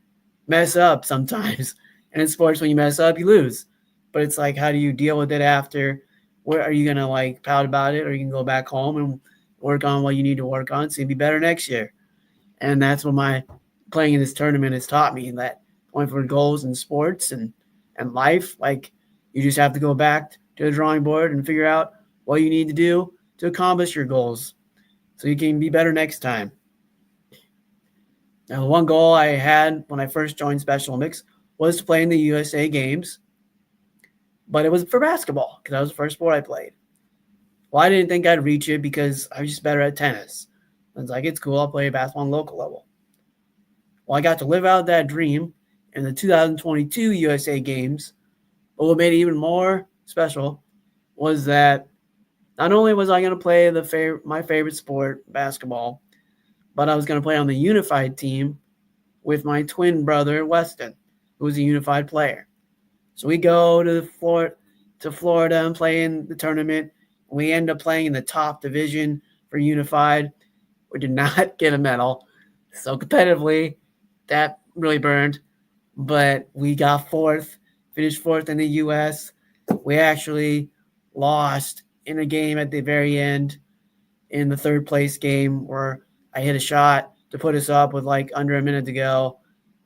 [SPEAKER 4] mess up sometimes. And in sports, when you mess up, you lose. But it's like, how do you deal with it after? Where are you going to like pout about it, or you can go back home and work on what you need to work on so you be better next year? And that's what my playing in this tournament has taught me, that going for goals in sports and life, like you just have to go back to the drawing board and figure out what you need to do to accomplish your goals so you can be better next time. Now, one goal I had when I first joined Special Olympics was to play in the USA Games, but it was for basketball because that was the first sport I played. Well, I didn't think I'd reach it because I was just better at tennis. I was like, it's cool, I'll play basketball on local level. Well, I got to live out that dream in the 2022 USA Games, but what made it even more special was that not only was I going to play my favorite sport, basketball, but I was going to play on the unified team with my twin brother, Weston, who was a unified player. So we go to Florida and play in the tournament. We end up playing in the top division for unified. We did not get a medal. So competitively, that really burned. But we got finished fourth in the U.S. We actually lost in a game at the very end in the third place game where I hit a shot to put us up with like under a minute to go.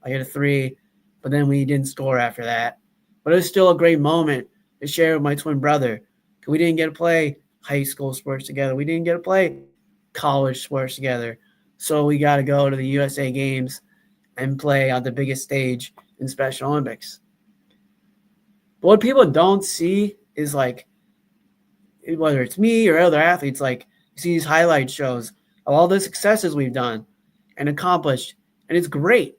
[SPEAKER 4] I hit a 3, but then we didn't score after that. But it was still a great moment to share with my twin brother. We didn't get to play high school sports together. We didn't get to play college sports together. So we got to go to the USA Games and play on the biggest stage in Special Olympics. But what people don't see is like, whether it's me or other athletes, like you see these highlight shows of all the successes we've done and accomplished, and it's great.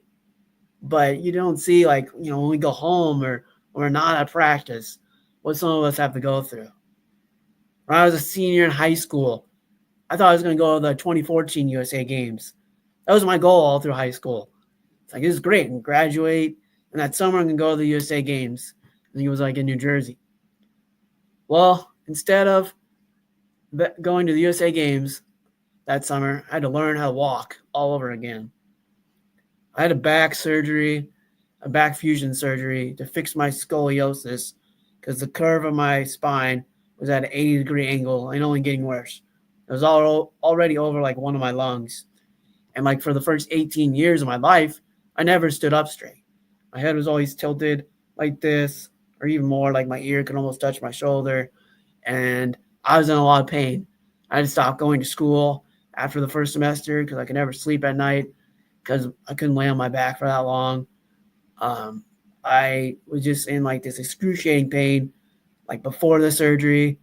[SPEAKER 4] But you don't see like, when we go home or we're not at practice, what some of us have to go through. When I was a senior in high school, I thought I was going to go to the 2014 USA Games. That was my goal all through high school. It's like, this is great, and graduate, and that summer I'm going to go to the USA Games. I think it was like in New Jersey. Well, instead of going to the USA Games that summer, I had to learn how to walk all over again. I had a back fusion surgery to fix my scoliosis because the curve of my spine was at an 80-degree angle and only getting worse. It was already over like one of my lungs. And like for the first 18 years of my life, I never stood up straight. My head was always tilted like this, or even more, like my ear could almost touch my shoulder. And I was in a lot of pain. I had to stop going to school after the first semester because I could never sleep at night because I couldn't lay on my back for that long. I was just in like this excruciating pain, like before the surgery.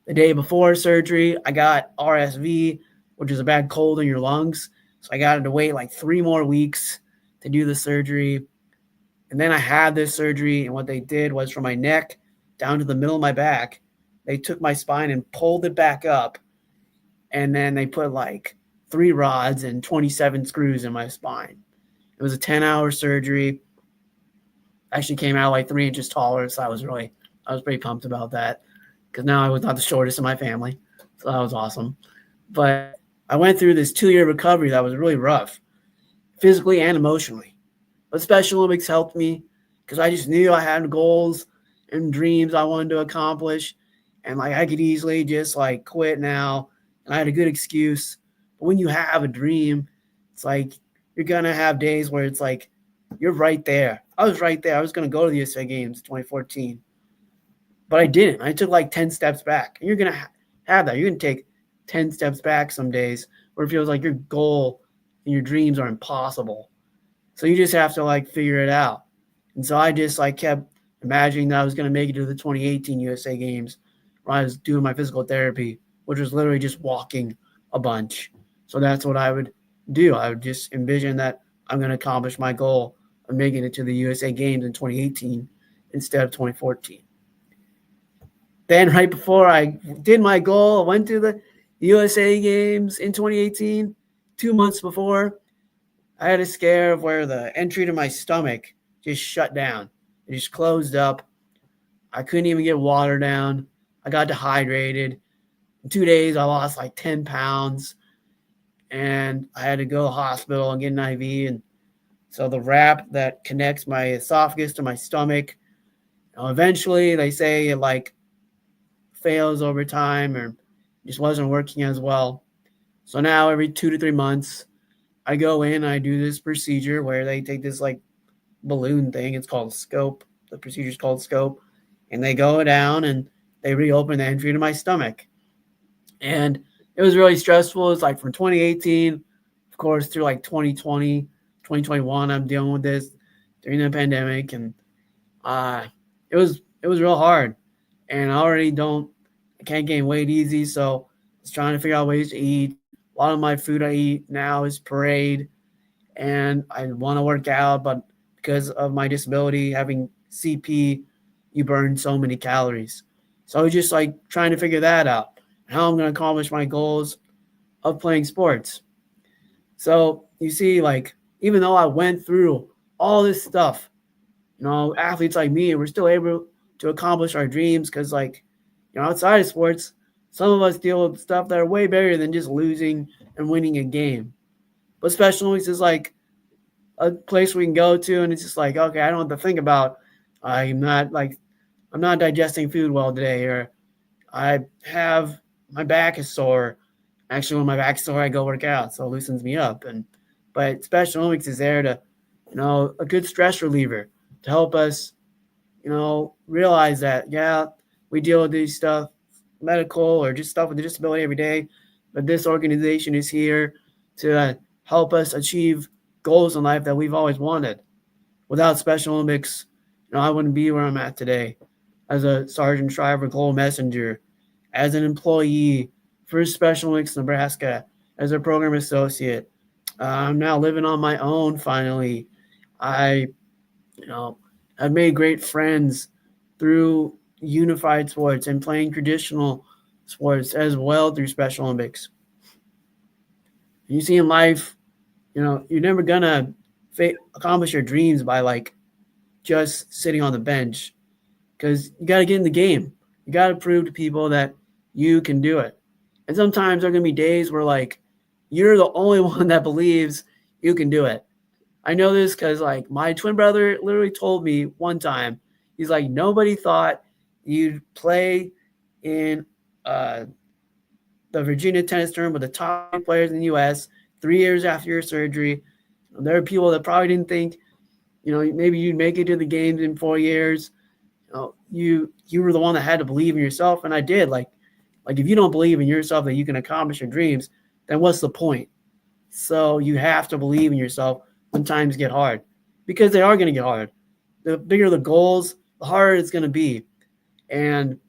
[SPEAKER 4] The day before surgery, I got RSV, which is a bad cold in your lungs. So I got to wait like 3 more weeks to do the surgery. And then I had this surgery, and what they did was from my neck down to the middle of my back, they took my spine and pulled it back up. And then they put like 3 rods and 27 screws in my spine. It was a 10-hour surgery. I actually came out like 3 inches taller, so I was pretty pumped about that because now I was not the shortest in my family. So that was awesome. But I went through this 2-year recovery that was really rough, physically and emotionally. But Special Olympics helped me because I just knew I had goals and dreams I wanted to accomplish. And like I could easily just like quit now. And I had a good excuse. But when you have a dream, it's like you're going to have days where it's like you're right there. I was right there. I was going to go to the USA Games 2014. But I didn't. I took like 10 steps back. And you're going to have that. You're going to take 10 steps back some days where it feels like your goal and your dreams are impossible. So you just have to like figure it out. And so I just like kept imagining that I was going to make it to the 2018 USA Games where I was doing my physical therapy, which was literally just walking a bunch. So that's what I would do. I would just envision that I'm going to accomplish my goal of making it to the USA Games in 2018 instead of 2014. Then right before I did my goal, I went to the USA Games in 2018, 2 months before. I had a scare of where the entry to my stomach just shut down. It just closed up. I couldn't even get water down. I got dehydrated. In 2 days, I lost like 10 pounds. and I had to go to the hospital and get an IV. And so the wrap that connects my esophagus to my stomach, eventually they say it like fails over time or just wasn't working as well. So now every 2 to 3 months, I go in and I do this procedure where they take this like balloon thing. It's called scope. The procedure is called scope, and they go down and they reopen the entry to my stomach. And it was really stressful. It's like from 2018, of course, through like 2020, 2021. I'm dealing with this during the pandemic, and uh, it was real hard. And I can't gain weight easy, so I was trying to figure out ways to eat. A lot of my food I eat now is parade, and I want to work out, but because of my disability, having CP, you burn so many calories. So I was just like trying to figure that out, how I'm going to accomplish my goals of playing sports. So you see, like, even though I went through all this stuff, athletes like me, we're still able to accomplish our dreams because, like, outside of sports, some of us deal with stuff that are way bigger than just losing and winning a game. But Special Olympics is like a place we can go to, and it's just like, okay, I don't have to think about I'm not like I'm not digesting food well today, or I have my back is sore. Actually, when my back's sore, I go work out, so it loosens me up. But Special Olympics is there to, a good stress reliever to help us, realize that yeah, we deal with these stuff, medical or just stuff with a disability every day, but this organization is here to help us achieve goals in life that we've always wanted. Without Special Olympics, I wouldn't be where I'm at today as a sergeant shriver, global messenger, as an employee for Special Olympics Nebraska, as a program associate. I'm now living on my own finally. I, have made great friends through unified sports and playing traditional sports as well through Special Olympics. You see in life, you're never gonna accomplish your dreams by like just sitting on the bench, because you got to get in the game. You got to prove to people that you can do it. And sometimes there are going to be days where like you're the only one that believes you can do it. I know this because like my twin brother literally told me one time, he's like, nobody thought you'd play in the Virginia tennis tournament with the top players in the U.S. 3 years after your surgery. There are people that probably didn't think, maybe you'd make it to the games in 4 years. You were the one that had to believe in yourself, and I did. Like if you don't believe in yourself that you can accomplish your dreams, then what's the point? So you have to believe in yourself when times get hard, because they are going to get hard. The bigger the goals, the harder it's going to be. And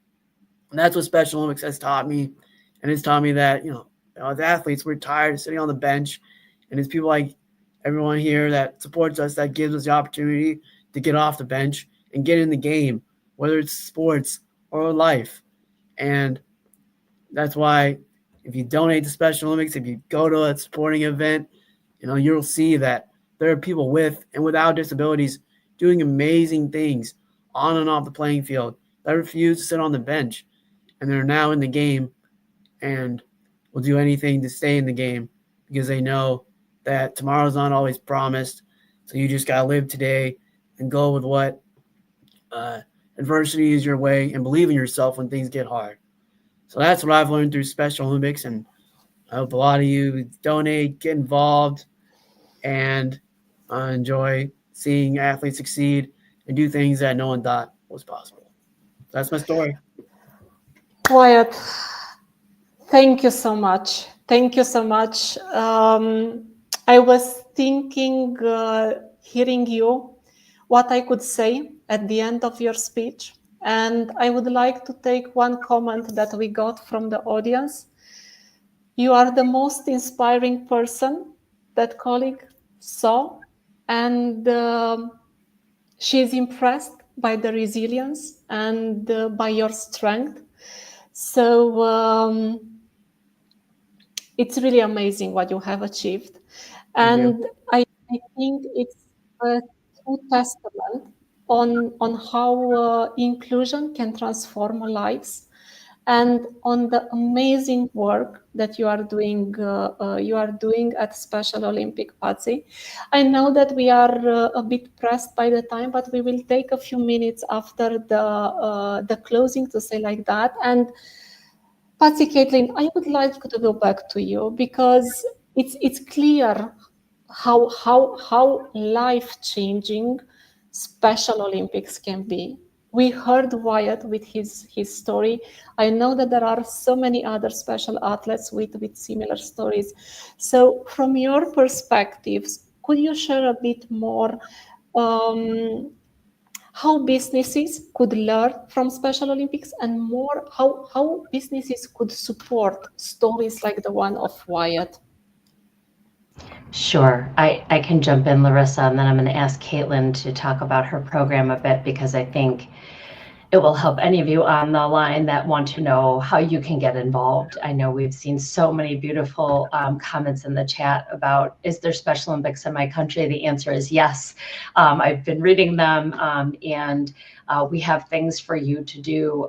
[SPEAKER 4] that's what Special Olympics has taught me. And it's taught me that, as athletes, we're tired of sitting on the bench. And it's people like everyone here that supports us that gives us the opportunity to get off the bench and get in the game, whether it's sports or life. And that's why if you donate to Special Olympics, if you go to a sporting event, you'll see that there are people with and without disabilities doing amazing things on and off the playing field that refuse to sit on the bench. And they're now in the game and will do anything to stay in the game because they know that tomorrow's not always promised. So you just got to live today and go with what adversity is your way, and believe in yourself when things get hard. So that's what I've learned through Special Olympics, and I hope a lot of you donate, get involved, and enjoy seeing athletes succeed and do things that no one thought was possible. That's my story.
[SPEAKER 1] Wyatt, thank you so much. Thank you so much. I was thinking, hearing you, what I could say at the end of your speech. And I would like to take one comment that we got from the audience. You are the most inspiring person that colleague saw, and she is impressed by the resilience and by your strength. So it's really amazing what you have achieved. And I think it's a true testament on how inclusion can transform lives. and on the amazing work that you are doing at Special Olympic, Patsy. I know that we are a bit pressed by the time, but we will take a few minutes after the closing to say like that. And Patsy, Caitlin, I would like to go back to you because it's clear how life changing Special Olympics can be. We heard Wyatt with his story. I know that there are so many other special athletes with similar stories. So, from your perspectives, could you share a bit more? How businesses could learn from Special Olympics, and more how businesses could support stories like the one of Wyatt?
[SPEAKER 3] Sure. I can jump in, Larissa, and then I'm going to ask Caitlin to talk about her program a bit, because I think it will help any of you on the line that want to know how you can get involved. I know we've seen so many beautiful comments in the chat about, is there Special Olympics in my country? The answer is yes. I've been reading them, and we have things for you to do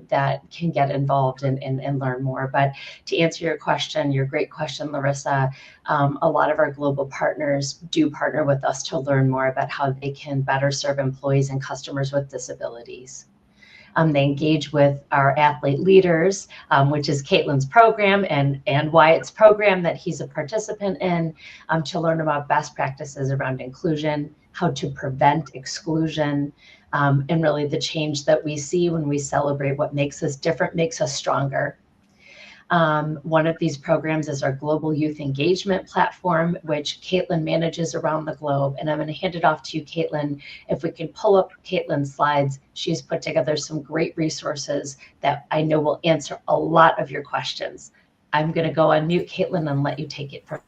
[SPEAKER 3] that can get involved and learn more. But to answer your question, your great question, Larissa, a lot of our global partners do partner with us to learn more about how they can better serve employees and customers with disabilities. They engage with our athlete leaders, which is Caitlin's program and Wyatt's program that he's a participant in, to learn about best practices around inclusion, how to prevent exclusion, and really the change that we see when we celebrate what makes us different, makes us stronger. One of these programs is our Global Youth Engagement Platform, which Caitlin manages around the globe. And I'm going to hand it off to you, Caitlin. If we can pull up Caitlin's slides, she's put together some great resources that I know will answer a lot of your questions. I'm going to go on mute, Caitlin, and let you take it from.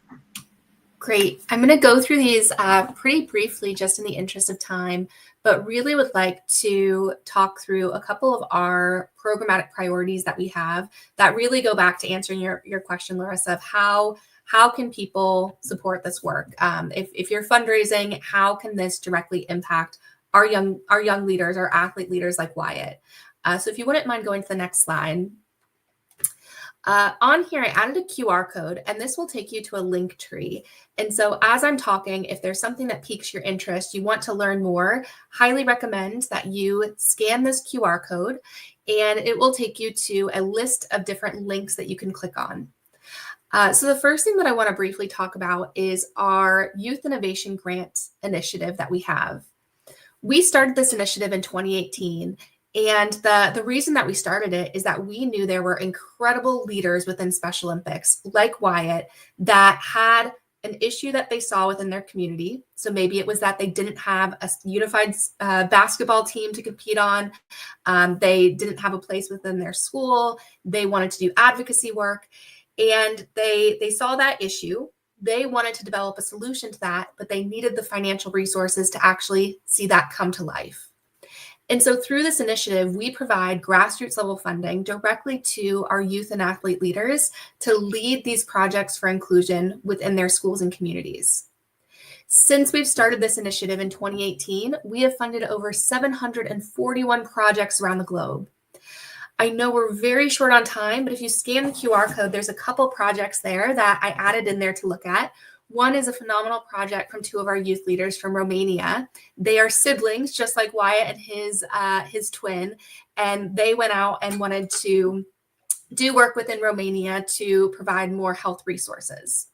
[SPEAKER 5] Great. I'm going to go through these pretty briefly just in the interest of time, but really would like to talk through a couple of our programmatic priorities that we have that really go back to answering your question, Larissa, of how can people support this work? If you're fundraising, how can this directly impact our young leaders, our athlete leaders like Wyatt? So if you wouldn't mind going to the next slide. On here, I added a QR code, and this will take you to a link tree. And so as I'm talking, if there's something that piques your interest, you want to learn more, highly recommend that you scan this QR code, and it will take you to a list of different links that you can click on. So the first thing that I want to briefly talk about is our Youth Innovation Grant initiative that we have. We started this initiative in 2018. And the reason that we started it is that we knew there were incredible leaders within Special Olympics, like Wyatt, that had an issue that they saw within their community. So maybe it was that they didn't have a unified basketball team to compete on. They didn't have a place within their school. They wanted to do advocacy work. And they saw that issue. They wanted to develop a solution to that, but they needed the financial resources to actually see that come to life. And so through this initiative, we provide grassroots level funding directly to our youth and athlete leaders to lead these projects for inclusion within their schools and communities. Since we've started this initiative in 2018, we have funded over 741 projects around the globe. I know we're very short on time, but if you scan the QR code, there's a couple projects there that I added in there to look at. One is a phenomenal project from two of our youth leaders from Romania. They are siblings, just like Wyatt and his twin, and they went out and wanted to do work within Romania to provide more health resources.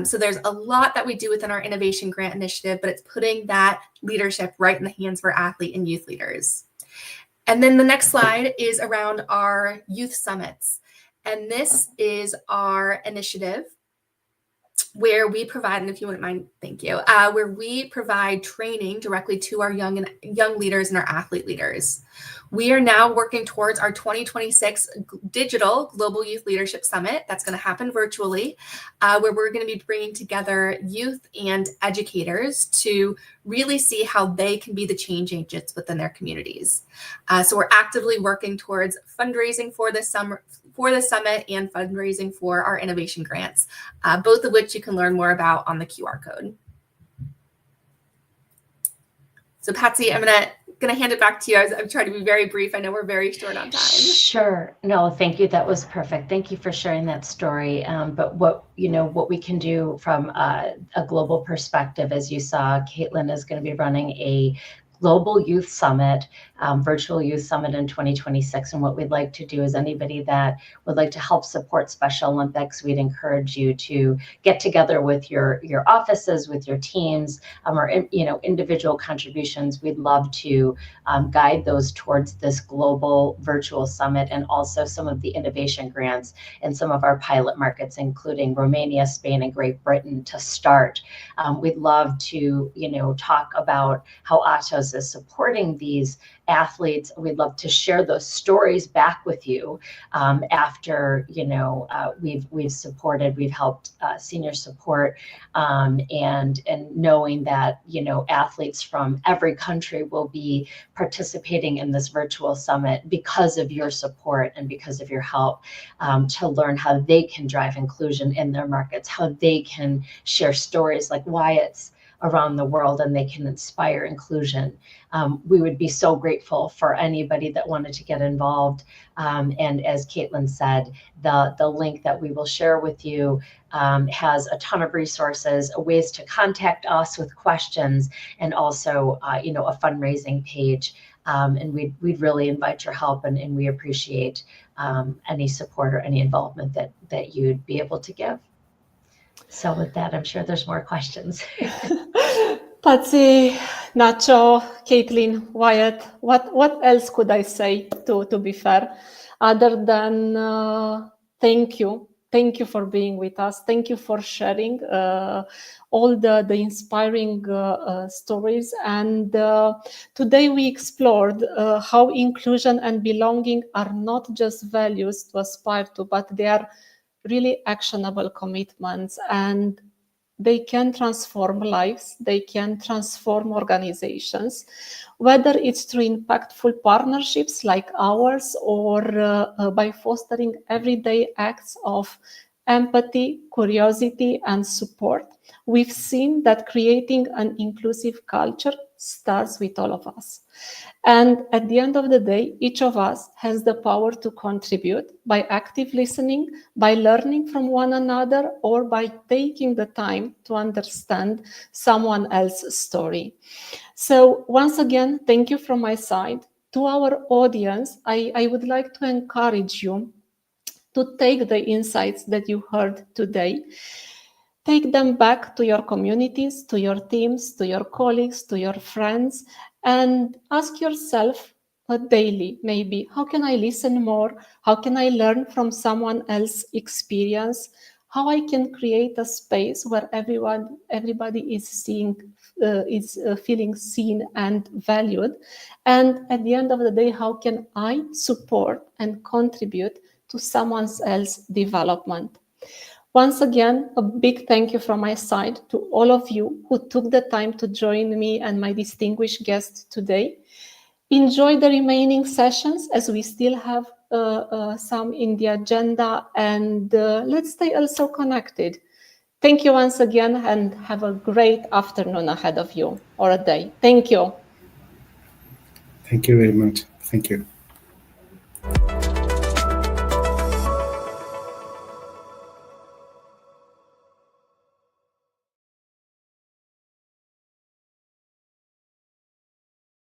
[SPEAKER 5] So there's a lot that we do within our Innovation Grant Initiative, but it's putting that leadership right in the hands of our athlete and youth leaders. And then the next slide is around our youth summits. And this is our initiative where we provide, and if you wouldn't mind, thank you, where we provide training directly to our young leaders and our athlete leaders. We are now working towards our 2026 Digital Global Youth Leadership Summit. That's going to happen virtually, where we're going to be bringing together youth and educators to really see how they can be the change agents within their communities. So we're actively working towards fundraising for this summit and fundraising for our innovation grants, both of which you can learn more about on the QR code. So Patsy, I'm going to going to hand it back to you. I'm trying to be very brief. I know we're very short on time.
[SPEAKER 3] Sure. No, thank you. That was perfect. Thank you for sharing that story. But what we can do from a global perspective, as you saw, Caitlin is going to be running a Global Youth Summit, virtual youth summit in 2026. And what we'd like to do is anybody that would like to help support Special Olympics, we'd encourage you to get together with your offices, with your teams, or individual contributions. We'd love to guide those towards this global virtual summit, and also some of the innovation grants in some of our pilot markets, including Romania, Spain, and Great Britain to start. We'd love to talk about how Atos is supporting these athletes. We'd love to share those stories back with you after we've helped senior support, and knowing that athletes from every country will be participating in this virtual summit because of your support and because of your help, to learn how they can drive inclusion in their markets, how they can share stories like Wyatt's around the world, and they can inspire inclusion. We would be so grateful for anybody that wanted to get involved. And as Caitlin said, the link that we will share with you has a ton of resources, ways to contact us with questions, and also a fundraising page. And we'd really invite your help, and we appreciate any support or any involvement that you'd be able to give. So with that, I'm sure there's more questions.
[SPEAKER 1] Patsy, Nacho, Caitlin, Wyatt, what else could I say to be fair, other than thank you. Thank you for being with us. Thank you for sharing all the inspiring stories. And today we explored how inclusion and belonging are not just values to aspire to, but they are really actionable commitments, and they can transform lives, they can transform organizations, whether it's through impactful partnerships like ours, or by fostering everyday acts of empathy, curiosity, and support. We've seen that creating an inclusive culture starts with all of us. And at the end of the day, each of us has the power to contribute by active listening, by learning from one another, or by taking the time to understand someone else's story. So once again, thank you from my side. To our audience, I would like to encourage you to take the insights that you heard today. Take them back to your communities, to your teams, to your colleagues, to your friends, and ask yourself daily, maybe, how can I listen more? How can I learn from someone else's experience? How I can create a space where everybody is feeling seen and valued? And at the end of the day, how can I support and contribute to someone else's development? Once again, a big thank you from my side to all of you who took the time to join me and my distinguished guests today. Enjoy the remaining sessions, as we still have some in the agenda, and let's stay also connected. Thank you once again, and have a great afternoon ahead of you, or a day. Thank you.
[SPEAKER 2] Thank you very much. Thank you.